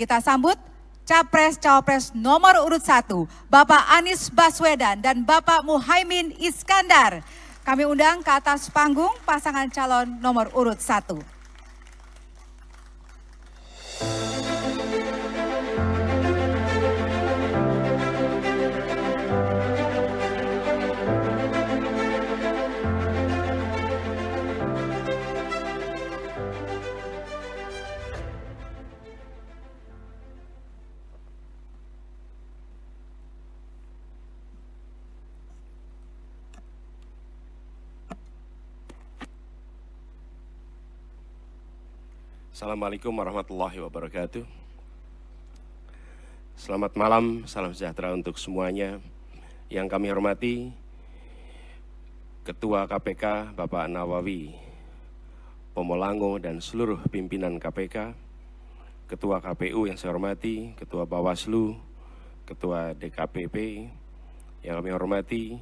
Kita sambut Capres-Cawapres nomor urut 1, Bapak Anies Baswedan dan Bapak Muhaimin Iskandar. Kami undang ke atas panggung pasangan calon nomor urut 1. Assalamualaikum warahmatullahi wabarakatuh. Selamat malam, salam sejahtera untuk semuanya. Yang kami hormati Ketua KPK Bapak Nawawi Pomolango dan seluruh pimpinan KPK, Ketua KPU yang saya hormati, Ketua Bawaslu, Ketua DKPP, yang kami hormati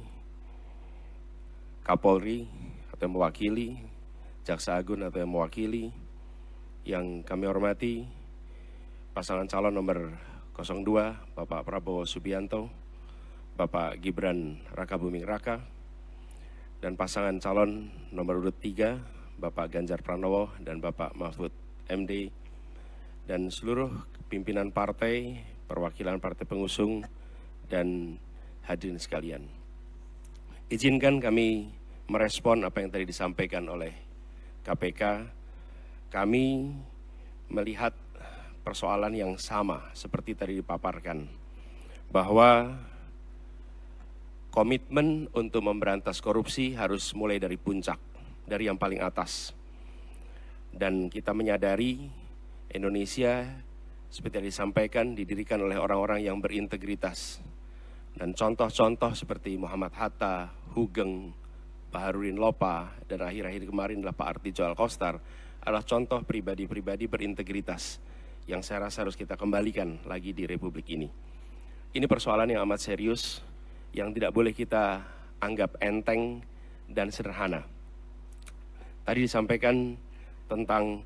Kapolri atau yang mewakili, Jaksa Agung atau yang mewakili, yang kami hormati pasangan calon nomor 02 Bapak Prabowo Subianto, Bapak Gibran Rakabuming Raka, dan pasangan calon nomor urut 3 Bapak Ganjar Pranowo dan Bapak Mahfud MD, dan seluruh pimpinan partai, perwakilan partai pengusung, dan hadirin sekalian. Izinkan kami merespon apa yang tadi disampaikan oleh KPK. Kami melihat persoalan yang sama seperti tadi dipaparkan, bahwa komitmen untuk memberantas korupsi harus mulai dari puncak, dari yang paling atas. Dan kita menyadari Indonesia, seperti yang disampaikan, didirikan oleh orang-orang yang berintegritas. Dan contoh-contoh seperti Muhammad Hatta, Hugeng, Baharudin Lopa, dan akhir-akhir kemarin adalah Pak Artijo Alkostar, adalah contoh pribadi-pribadi berintegritas yang saya rasa harus kita kembalikan lagi di Republik ini. Ini persoalan yang amat serius, yang tidak boleh kita anggap enteng dan sederhana. Tadi disampaikan tentang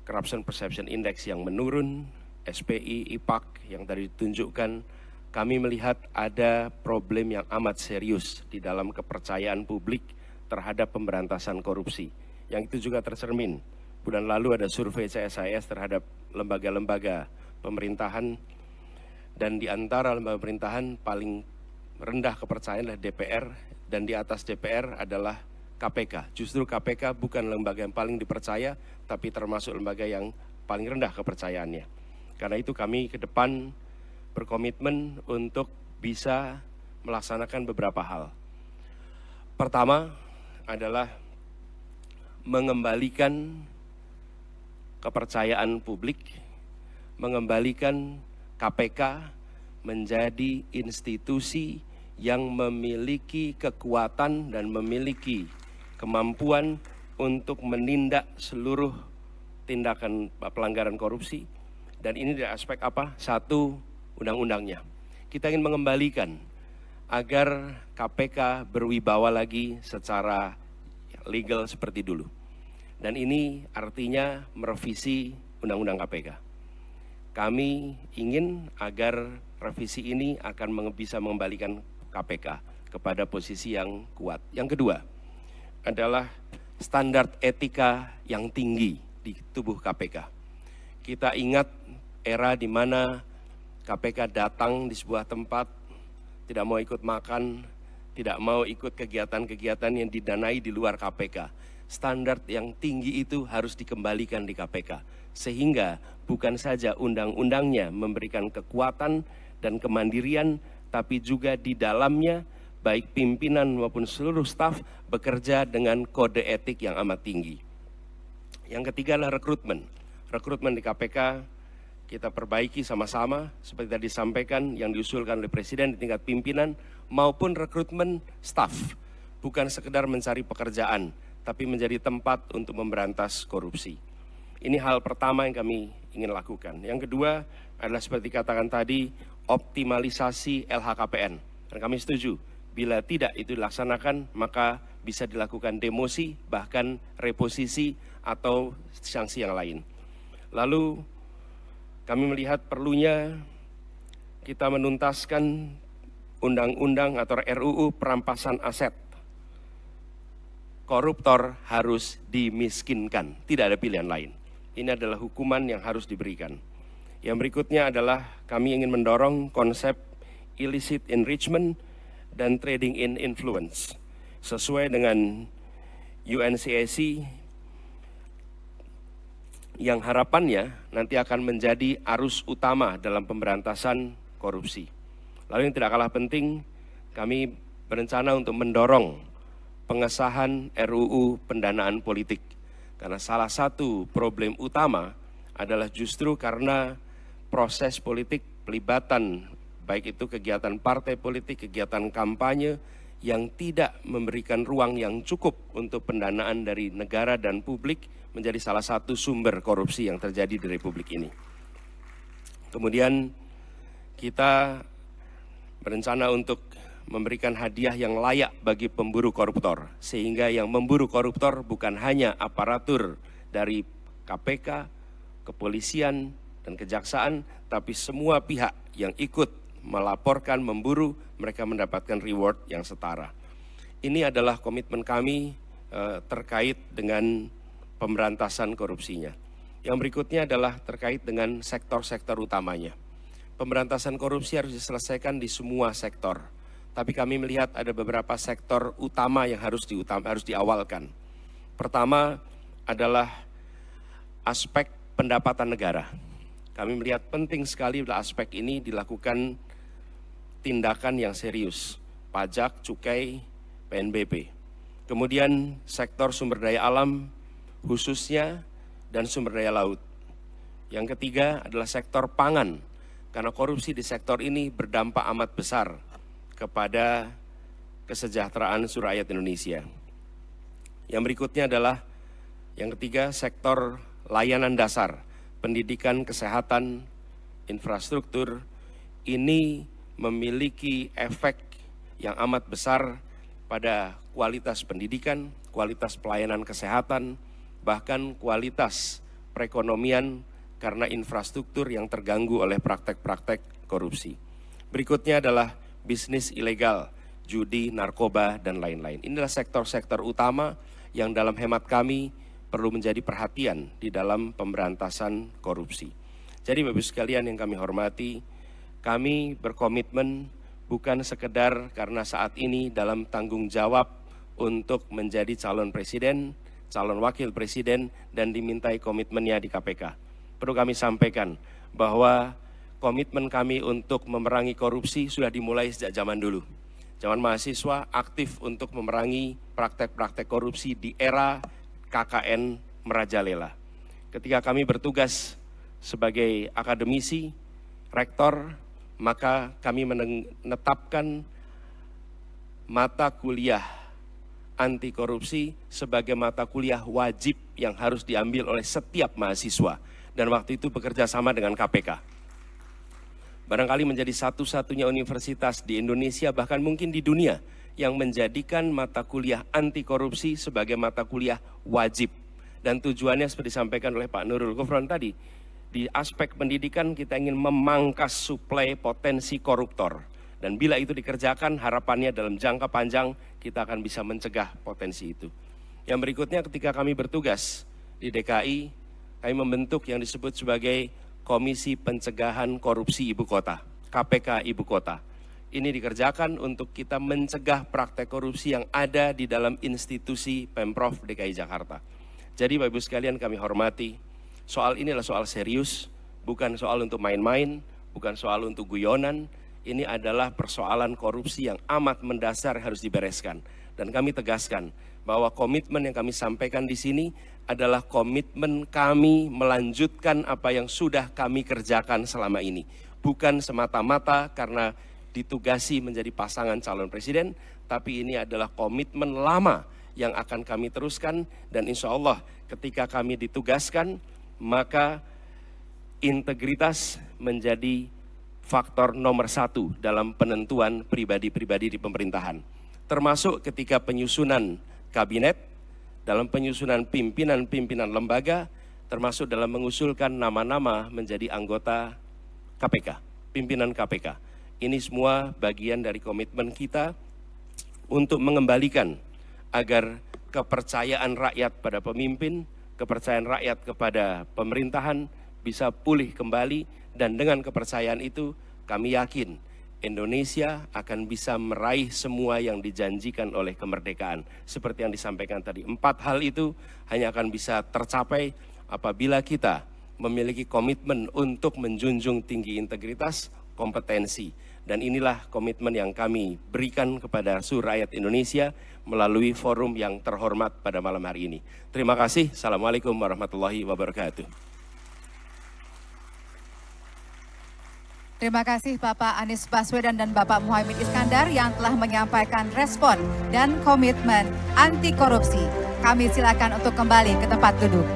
Corruption Perception Index yang menurun, SPI, IPAK yang tadi ditunjukkan. Kami melihat ada problem yang amat serius di dalam kepercayaan publik terhadap pemberantasan korupsi. Yang itu juga tercermin. Bulan lalu ada survei CSIS terhadap lembaga-lembaga pemerintahan, dan di antara lembaga pemerintahan paling rendah kepercayaan adalah DPR, dan di atas DPR adalah KPK. Justru KPK bukan lembaga yang paling dipercaya, tapi termasuk lembaga yang paling rendah kepercayaannya. Karena itu kami ke depan berkomitmen untuk bisa melaksanakan beberapa hal. Pertama adalah mengembalikan kepercayaan publik, mengembalikan KPK menjadi institusi yang memiliki kekuatan dan memiliki kemampuan untuk menindak seluruh tindakan pelanggaran korupsi. Dan ini dari aspek apa? Satu, undang-undangnya. Kita ingin mengembalikan agar KPK berwibawa lagi secara legal seperti dulu. Dan ini artinya merevisi Undang-Undang KPK. Kami ingin agar revisi ini akan bisa mengembalikan KPK kepada posisi yang kuat. Yang kedua adalah standar etika yang tinggi di tubuh KPK. Kita ingat era di mana KPK datang di sebuah tempat, tidak mau ikut makan, tidak mau ikut kegiatan-kegiatan yang didanai di luar KPK. Standar yang tinggi itu harus dikembalikan di KPK. Sehingga bukan saja undang-undangnya memberikan kekuatan dan kemandirian, tapi juga di dalamnya baik pimpinan maupun seluruh staf bekerja dengan kode etik yang amat tinggi. Yang ketiga adalah rekrutmen. Rekrutmen di KPK kita perbaiki sama-sama seperti tadi disampaikan yang diusulkan oleh Presiden di tingkat pimpinan maupun rekrutmen staf. Bukan sekedar mencari pekerjaan, tapi menjadi tempat untuk memberantas korupsi. Ini hal pertama yang kami ingin lakukan. Yang kedua adalah seperti katakan tadi, optimalisasi LHKPN. Dan kami setuju, bila tidak itu dilaksanakan, maka bisa dilakukan demosi, bahkan reposisi atau sanksi yang lain. Lalu kami melihat perlunya kita menuntaskan undang-undang atau RUU perampasan aset. Koruptor harus dimiskinkan, tidak ada pilihan lain. Ini adalah hukuman yang harus diberikan. Yang berikutnya adalah kami ingin mendorong konsep illicit enrichment dan trading in influence. Sesuai dengan UNCAC yang harapannya nanti akan menjadi arus utama dalam pemberantasan korupsi. Lalu yang tidak kalah penting, kami berencana untuk mendorong pengesahan RUU pendanaan politik. Karena salah satu problem utama adalah justru karena proses politik, pelibatan, baik itu kegiatan partai politik, kegiatan kampanye, yang tidak memberikan ruang yang cukup untuk pendanaan dari negara dan publik menjadi salah satu sumber korupsi yang terjadi di Republik ini. Kemudian kita berencana untuk memberikan hadiah yang layak bagi pemburu koruptor, sehingga yang memburu koruptor bukan hanya aparatur dari KPK, kepolisian, dan kejaksaan, tapi semua pihak yang ikut melaporkan, memburu, mereka mendapatkan reward yang setara. Ini adalah komitmen kami terkait dengan pemberantasan korupsinya. Yang berikutnya adalah terkait dengan sektor-sektor utamanya. Pemberantasan korupsi harus diselesaikan di semua sektor. Tapi kami melihat ada beberapa sektor utama yang harus diawalkan. Pertama adalah aspek pendapatan negara. Kami melihat penting sekali pada aspek ini dilakukan tindakan yang serius. Pajak, cukai, PNBP. Kemudian sektor sumber daya alam khususnya dan sumber daya laut. Yang ketiga adalah sektor pangan. Karena korupsi di sektor ini berdampak amat besar kepada kesejahteraan seluruh rakyat Indonesia. Yang berikutnya adalah yang ketiga, sektor layanan dasar, pendidikan, kesehatan, infrastruktur. Ini memiliki efek yang amat besar pada kualitas pendidikan, kualitas pelayanan kesehatan, bahkan kualitas perekonomian karena infrastruktur yang terganggu oleh praktek-praktek korupsi. Berikutnya adalah bisnis ilegal, judi, narkoba, dan lain-lain. Inilah sektor-sektor utama yang dalam hemat kami perlu menjadi perhatian di dalam pemberantasan korupsi. Jadi Bapak-Ibu sekalian yang kami hormati, kami berkomitmen bukan sekedar karena saat ini dalam tanggung jawab untuk menjadi calon presiden, calon wakil presiden, dan dimintai komitmennya di KPK. Perlu kami sampaikan bahwa komitmen kami untuk memerangi korupsi sudah dimulai sejak zaman dulu. Zaman mahasiswa aktif untuk memerangi praktek-praktek korupsi di era KKN merajalela. Ketika kami bertugas sebagai akademisi, rektor, maka kami menetapkan mata kuliah anti korupsi sebagai mata kuliah wajib yang harus diambil oleh setiap mahasiswa. Dan waktu itu bekerja sama dengan KPK. Barangkali menjadi satu-satunya universitas di Indonesia, bahkan mungkin di dunia, yang menjadikan mata kuliah anti korupsi sebagai mata kuliah wajib. Dan tujuannya seperti disampaikan oleh Pak Nurul Gufron tadi, di aspek pendidikan kita ingin memangkas suplai potensi koruptor. Dan bila itu dikerjakan, harapannya dalam jangka panjang kita akan bisa mencegah potensi itu. Yang berikutnya, ketika kami bertugas di DKI, kami membentuk yang disebut sebagai Komisi Pencegahan Korupsi Ibu Kota, KPK Ibu Kota. Ini dikerjakan untuk kita mencegah praktek korupsi yang ada di dalam institusi Pemprov DKI Jakarta. Jadi Bapak-Ibu sekalian kami hormati, soal ini adalah soal serius, bukan soal untuk main-main, bukan soal untuk guyonan. Ini adalah persoalan korupsi yang amat mendasar harus dibereskan. Dan kami tegaskan bahwa komitmen yang kami sampaikan di sini adalah komitmen kami melanjutkan apa yang sudah kami kerjakan selama ini. Bukan semata-mata karena ditugasi menjadi pasangan calon presiden, tapi ini adalah komitmen lama yang akan kami teruskan. Dan insya Allah ketika kami ditugaskan, maka integritas menjadi faktor nomor 1 dalam penentuan pribadi-pribadi di pemerintahan. Termasuk ketika penyusunan kabinet, dalam penyusunan pimpinan-pimpinan lembaga, termasuk dalam mengusulkan nama-nama menjadi anggota KPK, pimpinan KPK. Ini semua bagian dari komitmen kita untuk mengembalikan agar kepercayaan rakyat pada pemimpin, kepercayaan rakyat kepada pemerintahan bisa pulih kembali, dan dengan kepercayaan itu kami yakin Indonesia akan bisa meraih semua yang dijanjikan oleh kemerdekaan. Seperti yang disampaikan tadi, 4 hal itu hanya akan bisa tercapai apabila kita memiliki komitmen untuk menjunjung tinggi integritas, kompetensi. Dan inilah komitmen yang kami berikan kepada seluruh rakyat Indonesia melalui forum yang terhormat pada malam hari ini. Terima kasih. Assalamualaikum warahmatullahi wabarakatuh. Terima kasih Bapak Anies Baswedan dan Bapak Muhaimin Iskandar yang telah menyampaikan respon dan komitmen anti korupsi. Kami silakan untuk kembali ke tempat duduk.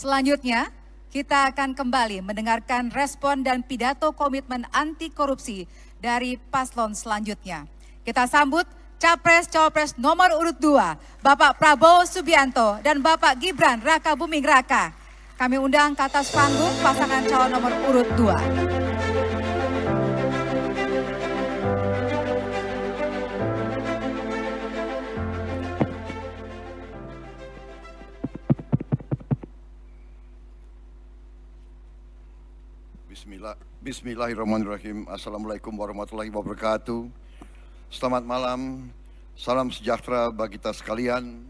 Selanjutnya, kita akan kembali mendengarkan respon dan pidato komitmen anti korupsi dari paslon selanjutnya. Kita sambut Capres-Cawapres nomor urut 2, Bapak Prabowo Subianto dan Bapak Gibran Rakabuming Raka. Kami undang ke atas panggung pasangan calon nomor urut 2. Bismillahirrahmanirrahim. Assalamualaikum warahmatullahi wabarakatuh. Selamat malam, salam sejahtera bagi kita sekalian.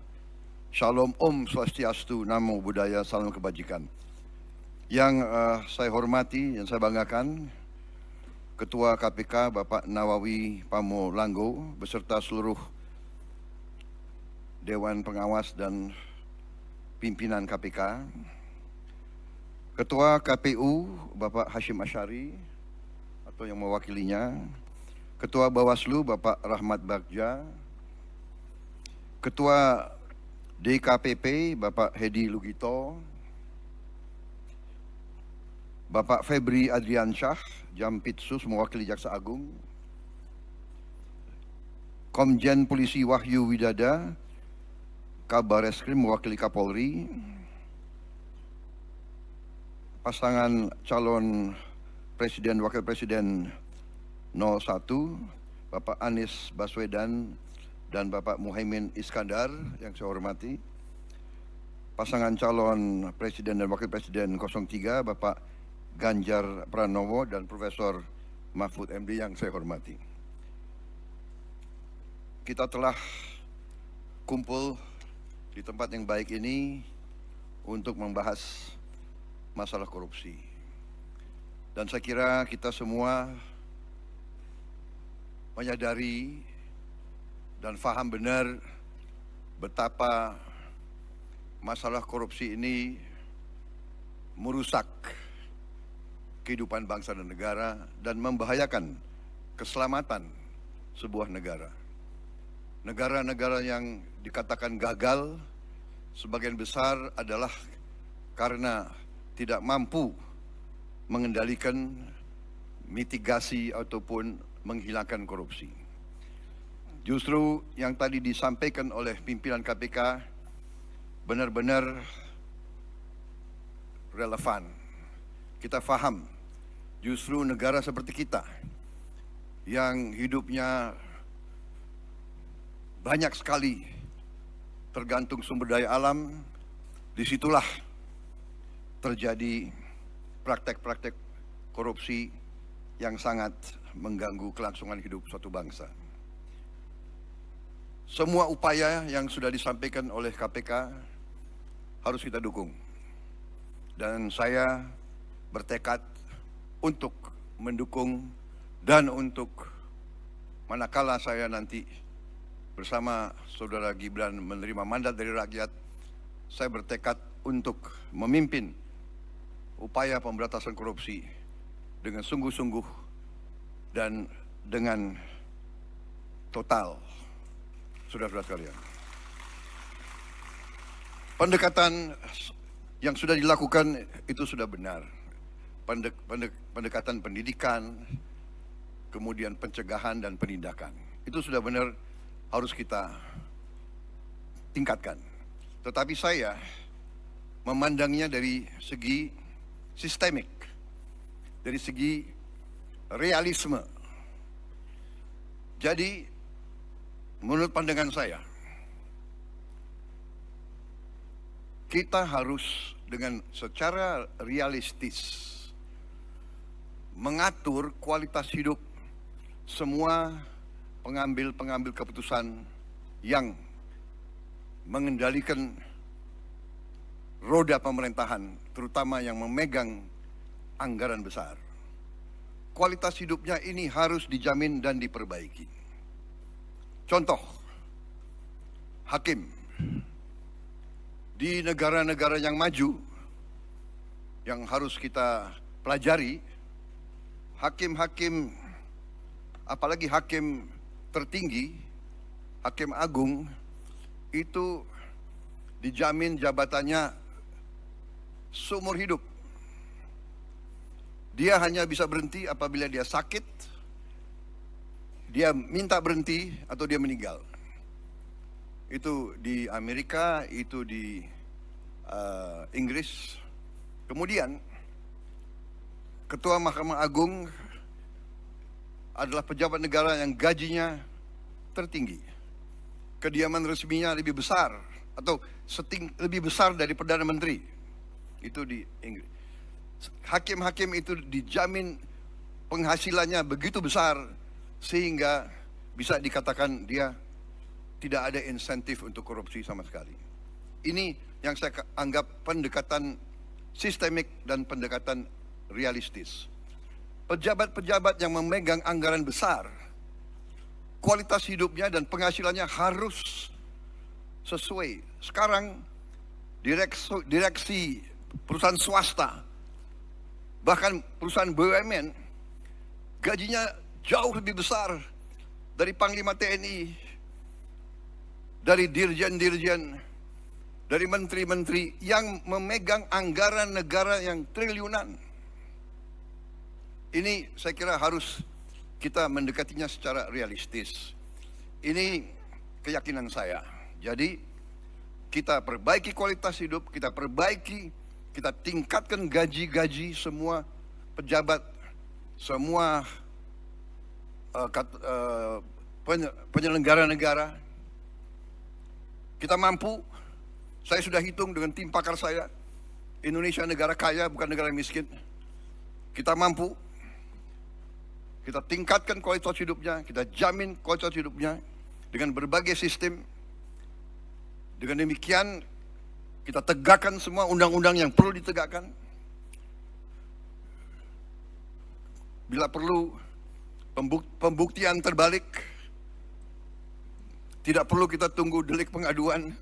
Shalom Om Swastiastu, Namo Buddhaya, salam kebajikan. Yang saya hormati, yang saya banggakan, Ketua KPK Bapak Nawawi Pamo Langgo beserta seluruh Dewan Pengawas dan pimpinan KPK. Ketua KPU Bapak Hashim Asyari atau yang mewakilinya, Ketua Bawaslu Bapak Rahmat Bagja, Ketua DKPP Bapak Hedi Lugito, Bapak Febri Adriansyah, Jampitsus mewakili Jaksa Agung, Komjen Polisi Wahyu Widada, Kabareskrim mewakili Kapolri, pasangan calon Presiden Wakil Presiden 01, Bapak Anies Baswedan dan Bapak Muhaimin Iskandar yang saya hormati, pasangan calon Presiden dan Wakil Presiden 03, Bapak Ganjar Pranowo dan Profesor Mahfud MD yang saya hormati. Kita telah kumpul di tempat yang baik ini untuk membahas masalah korupsi. Dan saya kira kita semua menyadari dan faham benar betapa masalah korupsi ini merusak kehidupan bangsa dan negara dan membahayakan keselamatan sebuah negara. Negara-negara yang dikatakan gagal sebagian besar adalah karena tidak mampu mengendalikan mitigasi ataupun menghilangkan korupsi. Justru yang tadi disampaikan oleh pimpinan KPK benar-benar relevan. Kita faham justru negara seperti kita yang hidupnya banyak sekali tergantung sumber daya alam, disitulah terjadi praktek-praktek korupsi yang sangat mengganggu kelangsungan hidup suatu bangsa. Semua upaya yang sudah disampaikan oleh KPK harus kita dukung. Dan saya bertekad untuk mendukung dan untuk manakala saya nanti bersama Saudara Gibran menerima mandat dari rakyat, saya bertekad untuk memimpin upaya pemberantasan korupsi dengan sungguh-sungguh dan dengan total, saudara-saudara sekalian. pendekatan yang sudah dilakukan itu sudah benar. Pendekatan pendidikan, kemudian pencegahan dan penindakan. Itu sudah benar, harus kita tingkatkan. Tetapi saya memandangnya dari segi sistemik, dari segi realisme. Jadi, menurut pandangan saya, kita harus dengan secara realistis mengatur kualitas hidup semua pengambil keputusan yang mengendalikan roda pemerintahan, terutama yang memegang anggaran besar. Kualitas hidupnya ini harus dijamin dan diperbaiki. Contoh, hakim di negara-negara yang maju yang harus kita pelajari, hakim-hakim, apalagi hakim tertinggi, hakim agung, itu dijamin jabatannya seumur hidup. Dia hanya bisa berhenti apabila dia sakit, dia minta berhenti, atau dia meninggal. Itu di Amerika, itu di Inggris. Kemudian, Ketua Mahkamah Agung adalah pejabat negara yang gajinya tertinggi. Kediaman resminya lebih besar, atau lebih besar dari Perdana Menteri. Itu di Inggris. Hakim-hakim itu dijamin penghasilannya begitu besar sehingga bisa dikatakan dia tidak ada insentif untuk korupsi sama sekali. Ini yang saya anggap pendekatan sistemik dan pendekatan realistis. Pejabat-pejabat yang memegang anggaran besar, kualitas hidupnya dan penghasilannya harus sesuai. Sekarang direksi perusahaan swasta, bahkan perusahaan BUMN, gajinya jauh lebih besar dari Panglima TNI, dari dirjen-dirjen, dari menteri-menteri yang memegang anggaran negara yang triliunan. Ini saya kira harus kita mendekatinya secara realistis. Ini keyakinan saya. Jadi kita perbaiki kualitas hidup, kita tingkatkan gaji-gaji semua pejabat, semua penyelenggara negara. Kita mampu, saya sudah hitung dengan tim pakar saya, Indonesia negara kaya bukan negara miskin. Kita mampu, kita tingkatkan kualitas hidupnya, kita jamin kualitas hidupnya dengan berbagai sistem. Dengan demikian, kita tegakkan semua undang-undang yang perlu ditegakkan. Bila perlu pembuktian terbalik, tidak perlu kita tunggu delik pengaduan,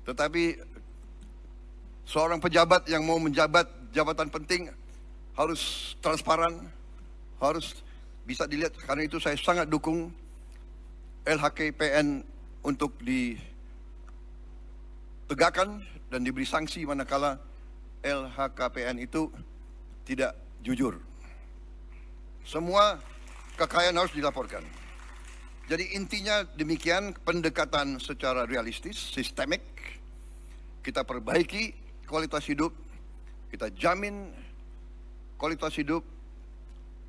tetapi seorang pejabat yang mau menjabat jabatan penting harus transparan, harus bisa dilihat. Karena itu saya sangat dukung LHKPN untuk ditegakkan dan diberi sanksi manakala LHKPN itu tidak jujur. Semua kekayaan harus dilaporkan. Jadi intinya demikian, pendekatan secara realistis, sistemik. Kita perbaiki kualitas hidup, kita jamin kualitas hidup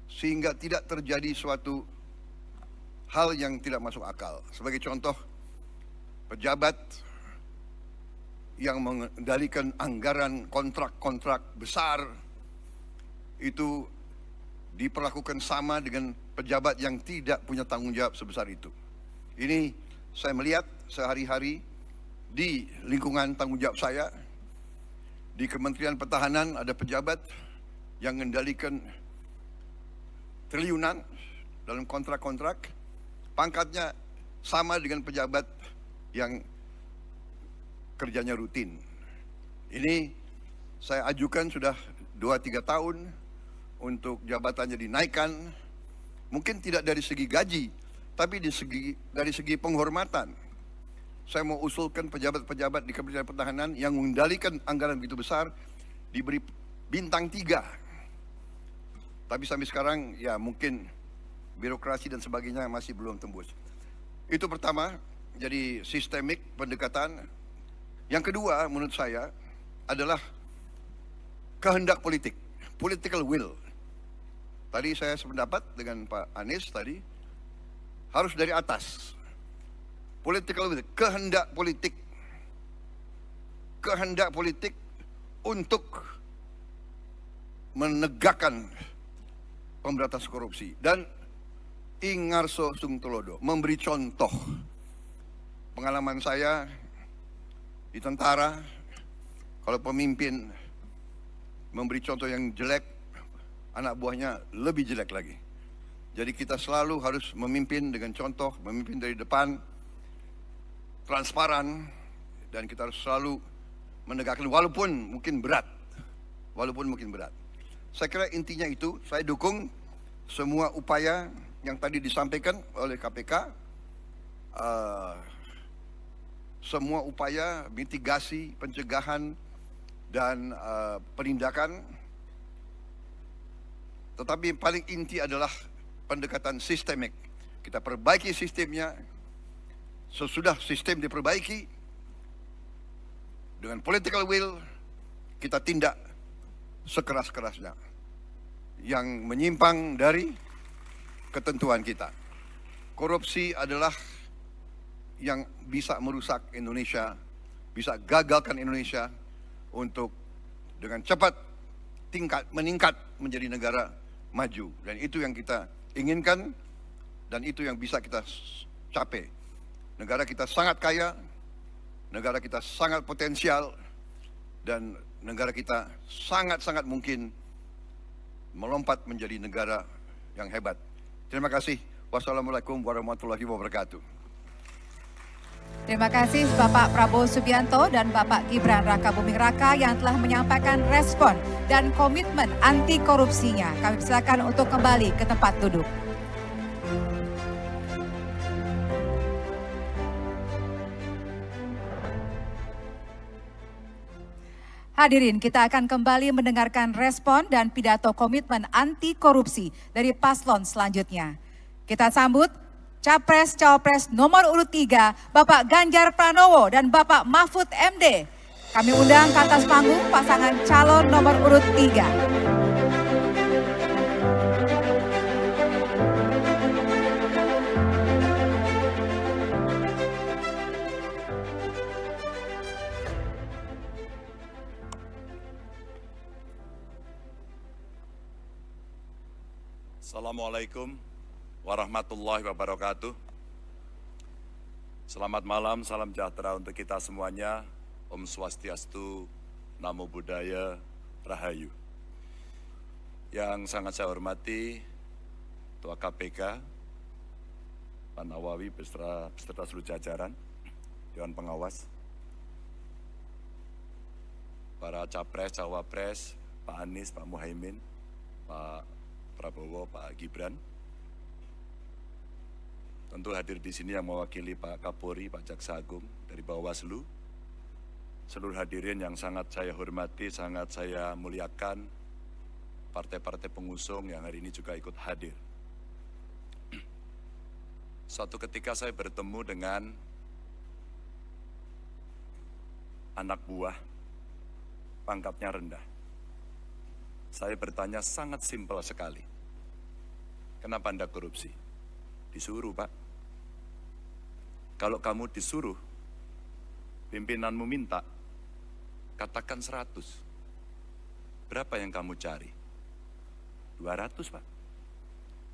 sehingga tidak terjadi suatu hal yang tidak masuk akal. Sebagai contoh, pejabat yang mengendalikan anggaran kontrak-kontrak besar itu diperlakukan sama dengan pejabat yang tidak punya tanggung jawab sebesar itu. Ini saya melihat sehari-hari di lingkungan tanggung jawab saya. Di Kementerian Pertahanan ada pejabat yang mengendalikan triliunan dalam kontrak-kontrak. Pangkatnya sama dengan pejabat yang kerjanya rutin. Ini saya ajukan sudah 2-3 tahun untuk jabatannya dinaikkan. Mungkin tidak dari segi gaji, tapi dari segi penghormatan. saya mau usulkan pejabat-pejabat di Kementerian Pertahanan yang mengendalikan anggaran begitu besar diberi bintang 3. Tapi sampai sekarang ya mungkin birokrasi dan sebagainya masih belum tembus. Itu pertama, jadi sistemik pendekatan. Yang kedua menurut saya adalah kehendak politik, political will. Tadi saya sependapat dengan Pak Anies tadi, harus dari atas. Political will, kehendak politik untuk menegakkan pemberantasan korupsi. Dan Ingarso Sungtulodo memberi contoh. Pengalaman saya di tentara, kalau pemimpin memberi contoh yang jelek, anak buahnya lebih jelek lagi. Jadi kita selalu harus memimpin dengan contoh, memimpin dari depan, transparan, dan kita harus selalu menegakkan walaupun mungkin berat. Saya kira intinya itu, saya dukung semua upaya yang tadi disampaikan oleh KPK, semua upaya mitigasi, pencegahan, dan penindakan. Tetapi yang paling inti adalah pendekatan sistemik. Kita perbaiki sistemnya. Sesudah sistem diperbaiki, dengan political will, kita tindak sekeras-kerasnya yang menyimpang dari ketentuan kita. Korupsi adalah yang bisa merusak Indonesia, bisa gagalkan Indonesia untuk dengan cepat meningkat menjadi negara maju. Dan itu yang kita inginkan, dan itu yang bisa kita capai. Negara kita sangat kaya, negara kita sangat potensial, dan negara kita sangat-sangat mungkin melompat menjadi negara yang hebat. Terima kasih. Wassalamualaikum warahmatullahi wabarakatuh. Terima kasih Bapak Prabowo Subianto dan Bapak Gibran Rakabuming Raka yang telah menyampaikan respon dan komitmen anti korupsinya. Kami silakan untuk kembali ke tempat duduk. Hadirin, kita akan kembali mendengarkan respon dan pidato komitmen anti korupsi dari paslon selanjutnya. Kita sambut Capres-Cawapres nomor urut 3, Bapak Ganjar Pranowo dan Bapak Mahfud MD. Kami undang ke atas panggung pasangan calon nomor urut 3. Assalamualaikum warahmatullahi wabarakatuh. Selamat malam, salam sejahtera untuk kita semuanya. Om Swastiastu, Namo Buddhaya, Rahayu. Yang sangat saya hormati Ketua KPK, Pak Nawawi beserta seluruh jajaran, Dewan Pengawas, para Capres, Cawapres, Pak Anies, Pak Muhaimin, Pak Prabowo, Pak Gibran. Tentu hadir di sini yang mewakili Pak Kapolri, Pak Jaksa Agung dari Bawaslu. Seluruh hadirin yang sangat saya hormati, sangat saya muliakan. Partai-partai pengusung yang hari ini juga ikut hadir. Suatu ketika saya bertemu dengan anak buah, pangkatnya rendah. Saya bertanya sangat simpel sekali. Kenapa Anda korupsi? Disuruh, Pak. Kalau kamu disuruh, pimpinanmu minta, katakan 100. Berapa yang kamu cari? 200, Pak.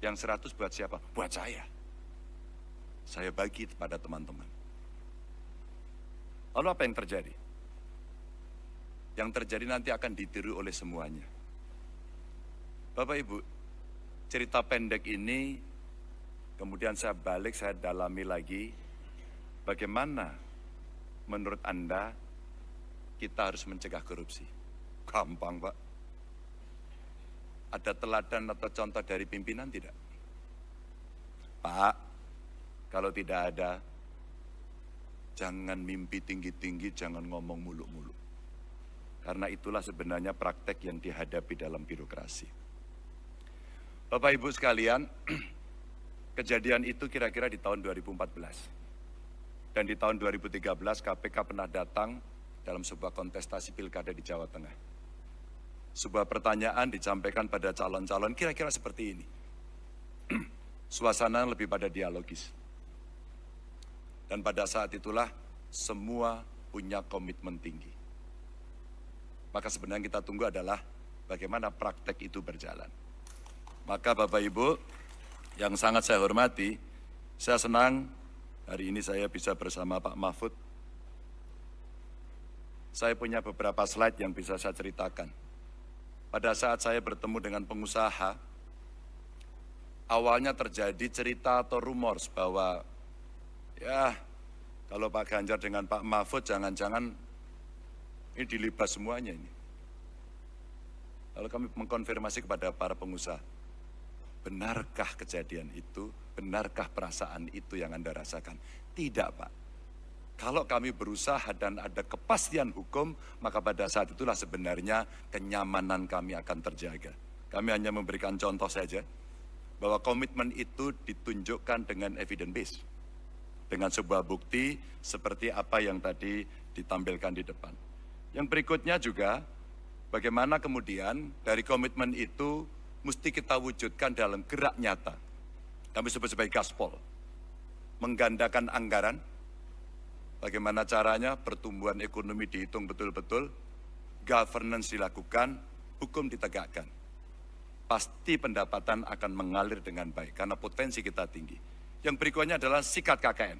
Yang 100 buat siapa? Buat saya. Saya bagi kepada teman-teman. Lalu apa yang terjadi? Yang terjadi nanti akan ditiru oleh semuanya. Bapak Ibu, cerita pendek ini kemudian saya balik, saya dalami lagi. Bagaimana menurut Anda kita harus mencegah korupsi? Gampang, Pak. Ada teladan atau contoh dari pimpinan tidak? Pak, kalau tidak ada, Jangan mimpi tinggi-tinggi, jangan ngomong muluk-muluk. Karena itulah sebenarnya praktek yang dihadapi dalam birokrasi. Bapak Ibu sekalian, kejadian itu kira-kira di tahun 2014. Dan di tahun 2013 KPK pernah datang dalam sebuah kontestasi pilkada di Jawa Tengah. Sebuah pertanyaan disampaikan pada calon-calon kira-kira seperti ini. Suasana lebih pada dialogis. Dan pada saat itulah semua punya komitmen tinggi. Maka sebenarnya kita tunggu adalah bagaimana praktek itu berjalan. Maka Bapak Ibu yang sangat saya hormati, saya senang hari ini saya bisa bersama Pak Mahfud. Saya punya beberapa slide yang bisa saya ceritakan. Pada saat saya bertemu dengan pengusaha, awalnya terjadi cerita atau rumors bahwa ya kalau Pak Ganjar dengan Pak Mahfud jangan-jangan ini dilibas semuanya ini. Lalu kami mengkonfirmasi kepada para pengusaha, benarkah kejadian itu, benarkah perasaan itu yang Anda rasakan? Tidak Pak. Kalau kami berusaha dan ada kepastian hukum, maka pada saat itulah sebenarnya kenyamanan kami akan terjaga. Kami hanya memberikan contoh saja, bahwa komitmen itu ditunjukkan dengan evidence base. Dengan sebuah bukti seperti apa yang tadi ditampilkan di depan. Yang berikutnya juga, bagaimana kemudian dari komitmen itu mesti kita wujudkan dalam gerak nyata. Kami sebut sebagai gaspol. Menggandakan anggaran, bagaimana caranya pertumbuhan ekonomi dihitung betul-betul, governance dilakukan, hukum ditegakkan. Pasti pendapatan akan mengalir dengan baik, karena potensi kita tinggi. Yang berikutnya adalah sikat KKN.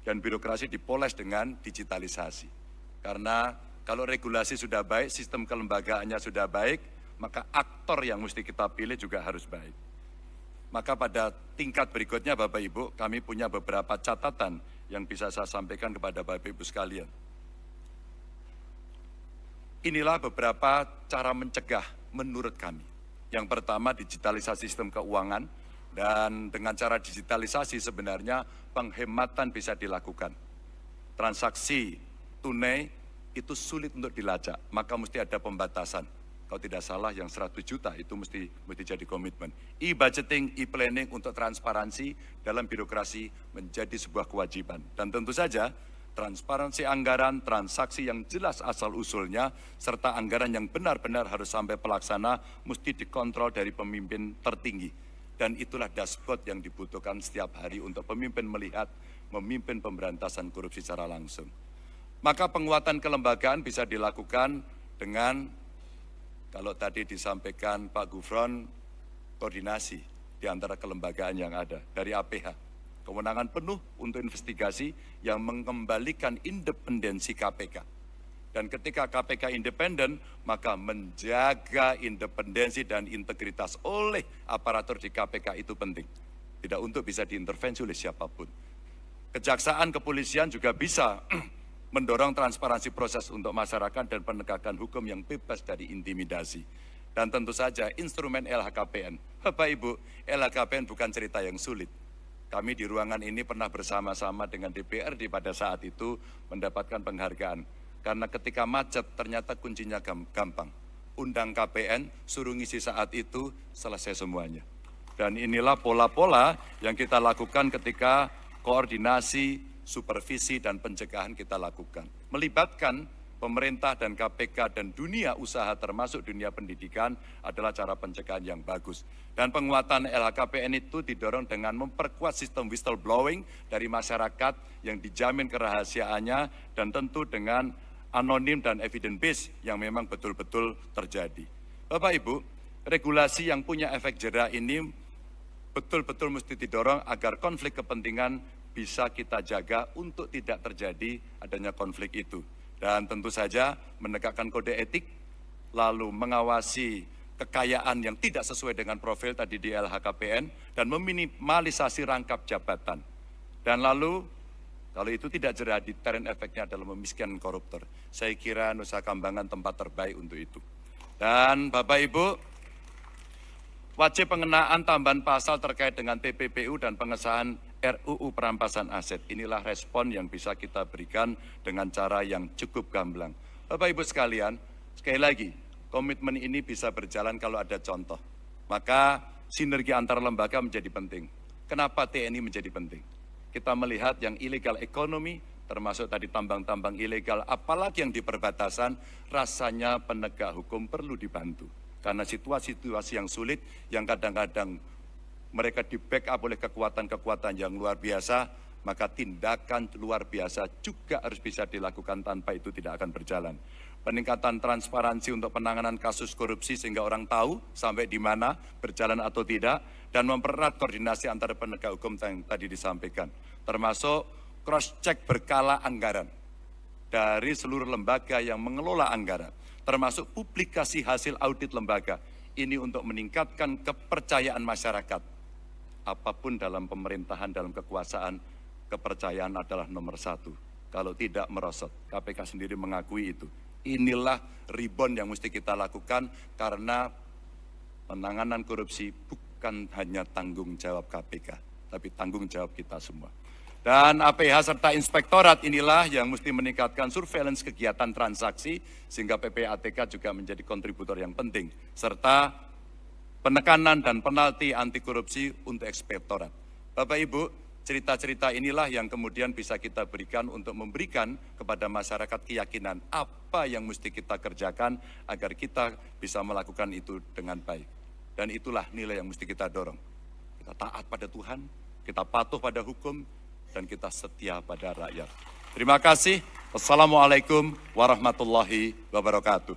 Dan birokrasi dipoles dengan digitalisasi. Karena kalau regulasi sudah baik, sistem kelembagaannya sudah baik, maka aktor yang mesti kita pilih juga harus baik. Maka pada tingkat berikutnya Bapak Ibu, kami punya beberapa catatan yang bisa saya sampaikan kepada Bapak Ibu sekalian. Inilah beberapa cara mencegah menurut kami. Yang pertama, digitalisasi sistem keuangan, dan dengan cara digitalisasi sebenarnya penghematan bisa dilakukan. Transaksi tunai itu sulit untuk dilacak, maka mesti ada pembatasan. Kalau tidak salah yang 100 juta itu mesti jadi komitmen. E-budgeting, e-planning untuk transparansi dalam birokrasi menjadi sebuah kewajiban. Dan tentu saja transparansi anggaran, transaksi yang jelas asal-usulnya, serta anggaran yang benar-benar harus sampai pelaksana mesti dikontrol dari pemimpin tertinggi. Dan itulah dashboard yang dibutuhkan setiap hari untuk pemimpin melihat, memimpin pemberantasan korupsi secara langsung. Maka penguatan kelembagaan bisa dilakukan dengan, kalau tadi disampaikan Pak Gufron, koordinasi di antara kelembagaan yang ada. Dari APH, kewenangan penuh untuk investigasi yang mengembalikan independensi KPK. Dan ketika KPK independen, maka menjaga independensi dan integritas oleh aparatur di KPK itu penting. Tidak untuk bisa diintervensi oleh siapapun. Kejaksaan, kepolisian juga bisa mendorong transparansi proses untuk masyarakat dan penegakan hukum yang bebas dari intimidasi. Dan tentu saja instrumen LHKPN. Bapak Ibu, LHKPN bukan cerita yang sulit. Kami di ruangan ini pernah bersama-sama dengan DPRD pada saat itu mendapatkan penghargaan. Karena ketika macet ternyata kuncinya gampang. Undang KPN, suruh ngisi saat itu, selesai semuanya. Dan inilah pola-pola yang kita lakukan ketika koordinasi, supervisi, dan pencegahan kita lakukan. Melibatkan pemerintah dan KPK dan dunia usaha termasuk dunia pendidikan adalah cara pencegahan yang bagus. Dan penguatan LHKPN itu didorong dengan memperkuat sistem whistleblowing dari masyarakat yang dijamin kerahasiaannya dan tentu dengan anonim dan evidence base yang memang betul-betul terjadi. Bapak Ibu, regulasi yang punya efek jera ini betul-betul mesti didorong agar konflik kepentingan bisa kita jaga untuk tidak terjadi adanya konflik itu. Dan tentu saja menegakkan kode etik, lalu mengawasi kekayaan yang tidak sesuai dengan profil tadi di LHKPN, dan meminimalisasi rangkap jabatan. Dan lalu kalau itu tidak jera, deterrent efeknya adalah memiskinkan koruptor. Saya kira Nusa Kambangan tempat terbaik untuk itu. Dan Bapak Ibu, wajib pengenaan tambahan pasal terkait dengan TPPU dan pengesahan RUU perampasan aset. Inilah respon yang bisa kita berikan dengan cara yang cukup gamblang. Bapak Ibu sekalian, sekali lagi, komitmen ini bisa berjalan kalau ada contoh. Maka sinergi antar lembaga menjadi penting. Kenapa TNI menjadi penting? Kita melihat yang illegal ekonomi, termasuk tadi tambang-tambang ilegal, apalagi yang di perbatasan, rasanya penegak hukum perlu dibantu. Karena situasi-situasi yang sulit, yang kadang-kadang mereka di-backup oleh kekuatan-kekuatan yang luar biasa, maka tindakan luar biasa juga harus bisa dilakukan, tanpa itu tidak akan berjalan. Peningkatan transparansi untuk penanganan kasus korupsi sehingga orang tahu sampai di mana, berjalan atau tidak, dan mempererat koordinasi antara penegak hukum yang tadi disampaikan. Termasuk cross-check berkala anggaran dari seluruh lembaga yang mengelola anggaran, termasuk publikasi hasil audit lembaga. Ini untuk meningkatkan kepercayaan masyarakat. Apapun dalam pemerintahan, dalam kekuasaan, kepercayaan adalah nomor satu. Kalau tidak merosot, KPK sendiri mengakui itu. Inilah rebound yang mesti kita lakukan, karena penanganan korupsi bukan hanya tanggung jawab KPK, tapi tanggung jawab kita semua. Dan APH serta inspektorat inilah yang mesti meningkatkan surveillance kegiatan transaksi, sehingga PPATK juga menjadi kontributor yang penting, serta penekanan dan penalti anti korupsi untuk inspektorat. Bapak Ibu, cerita-cerita inilah yang kemudian bisa kita berikan untuk memberikan kepada masyarakat keyakinan apa yang mesti kita kerjakan agar kita bisa melakukan itu dengan baik. Dan itulah nilai yang mesti kita dorong. Kita taat pada Tuhan, kita patuh pada hukum, dan kita setia pada rakyat. Terima kasih. Wassalamualaikum warahmatullahi wabarakatuh.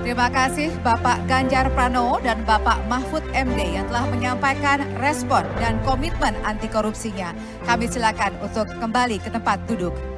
Terima kasih Bapak Ganjar Pranowo dan Bapak Mahfud MD yang telah menyampaikan respon dan komitmen anti korupsinya. Kami silakan untuk kembali ke tempat duduk.